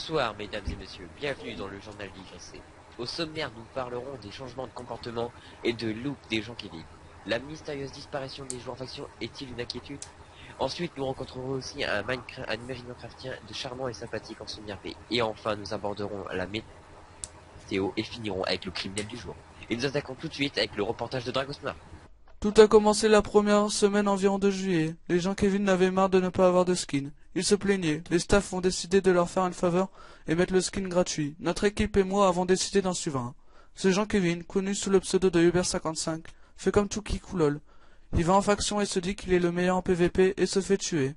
Bonsoir mesdames et messieurs, bienvenue dans le journal d'YC. Au sommaire, nous parlerons des changements de comportement et de look des gens qui vivent. La mystérieuse disparition des joueurs en faction est-il une inquiétude? Ensuite, nous rencontrerons aussi un imaginaire craftien de charmant et sympathique en semi-RP. Et enfin, nous aborderons la météo et finirons avec le criminel du jour. Et nous attaquons tout de suite avec le reportage de Dragosmar. Tout a commencé la première semaine environ de juillet. Les gens Kevin n'avaient marre de ne pas avoir de skin. Ils se plaignaient. Les staffs ont décidé de leur faire une faveur et mettre le skin gratuit. Notre équipe et moi avons décidé d'en suivre un. Ce Jean Kevin, connu sous le pseudo de Uber55, fait comme tout Kikoulol. Il va en faction et se dit qu'il est le meilleur en PVP et se fait tuer.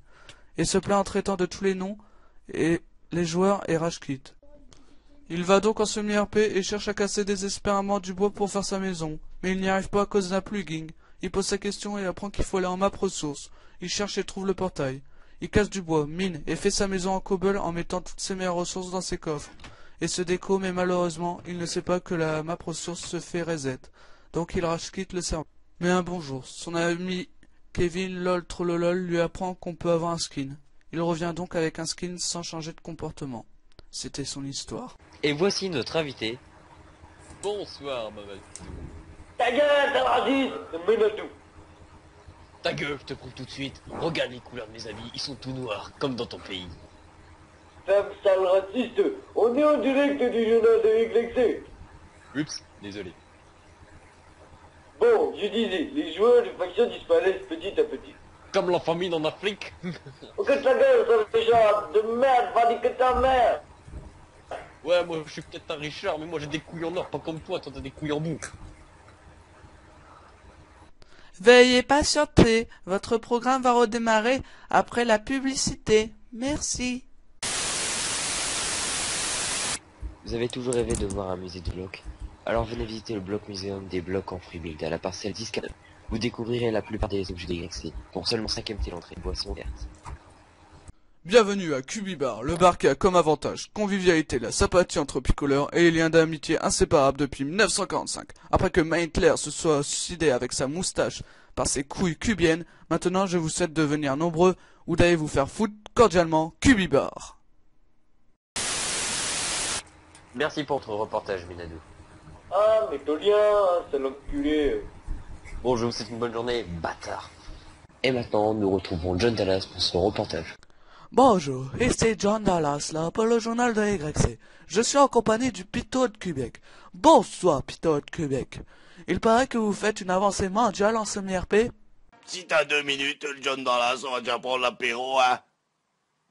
Et se plaint en traitant de tous les noms et les joueurs et rage quit. Il va donc en semi-RP et cherche à casser désespérément du bois pour faire sa maison. Mais il n'y arrive pas à cause d'un plugin. Il pose sa question et apprend qu'il faut aller en map ressources. Il cherche et trouve le portail. Il casse du bois, mine et fait sa maison en cobble en mettant toutes ses meilleures ressources dans ses coffres. Et se déco, mais malheureusement, il ne sait pas que la map ressources se fait reset. Donc il rage quitte le serveur. Mais un bon jour, son ami Kevin lol trollolol lui apprend qu'on peut avoir un skin. Il revient donc avec un skin sans changer de comportement. C'était son histoire. Et voici notre invité. Bonsoir, maman. Ta gueule, Tavardi, Minatou. Ta gueule, je te prouve tout de suite. Regarde les couleurs de mes habits, ils sont tout noirs, comme dans ton pays. Femme sale raciste, on est en direct du journal de YC. Oups, désolé. Bon, je disais, les joueurs de faction disparaissent petit à petit. Comme la famine en Afrique. Oh, que ta gueule, ça Richard, de merde, va dire que ta mère. Ouais, moi je suis peut-être un Richard, mais moi j'ai des couilles en or, pas comme toi, toi t'as des couilles en boue. Veuillez patienter, votre programme va redémarrer après la publicité. Merci. Vous avez toujours rêvé de voir un musée de blocs? Alors venez visiter le bloc muséum des blocs en free build à la parcelle 10K. Vous découvrirez la plupart des objets de YC pour seulement 5ème l'entrée, boisson verte. Bienvenue à Cubibar, le bar qui a comme avantage convivialité, la sympathie entre picoleurs et les liens d'amitié inséparables depuis 1945. Après que Maintler se soit suicidé avec sa moustache par ses couilles cubiennes, maintenant je vous souhaite de venir nombreux ou d'aller vous faire foutre cordialement Cubibar. Merci pour votre reportage, Minadou. Ah, mais ton lien, c'est l'enculé. Bon, je vous souhaite une bonne journée, bâtard. Et maintenant, nous retrouvons John Dallas pour son reportage. Bonjour, ici John Dallas là pour le journal de YC. Je suis en compagnie du Pito de Québec. Bonsoir Pito de Québec. Il paraît que vous faites une avancée mondiale en semi-RP. Si t'as 2 minutes, le John Dallas, on va déjà prendre l'apéro, hein.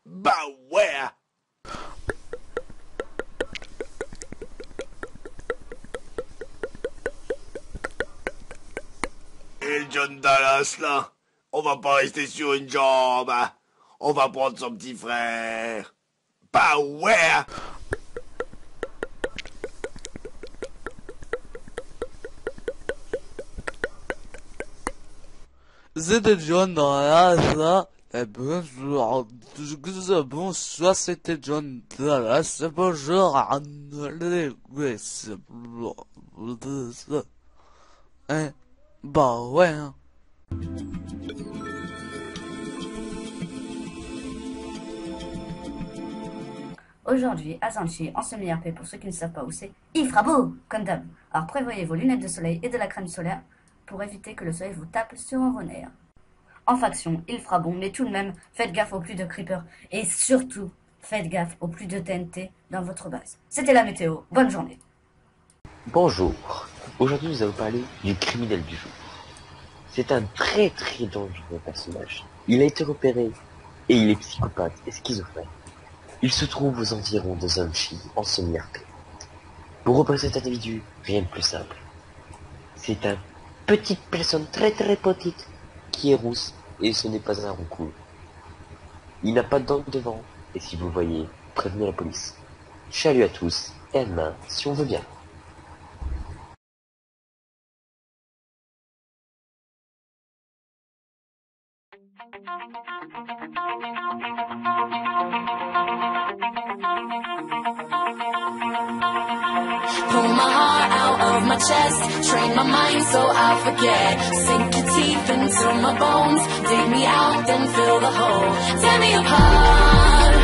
Bah ouais, hein. Et le John Dallas, là, on va pas rester sur une jambe, hein. On va prendre son petit frère. Bah ouais, hein. C'était John Dallas là. Et bonjour, bonsoir, c'était John Dallas. Bonjour, bah ouais, hein. Aujourd'hui, à Zanchi, en semi-RP, pour ceux qui ne savent pas où c'est, il fera beau, comme d'hab. Alors prévoyez vos lunettes de soleil et de la crème solaire pour éviter que le soleil vous tape sur vos nerfs. En faction, il fera bon, mais tout de même, faites gaffe au plus de creepers. Et surtout, faites gaffe au plus de TNT dans votre base. C'était la météo, bonne journée. Bonjour, aujourd'hui nous allons parler du criminel du jour. C'est un très dangereux personnage. Il a été repéré et il est psychopathe et schizophrène. Il se trouve aux environs de Zanchi en semi-RP. Pour repérer cet individu, rien de plus simple. C'est une petite personne très petite qui est rousse et ce n'est pas un roucoule. Il n'a pas de dents devant et si vous le voyez, prévenez la police. Salut à tous et à demain si on veut bien. Pull my heart out of my chest, train my mind so I forget. Sink your teeth into my bones, dig me out, then fill the hole. Tear me apart,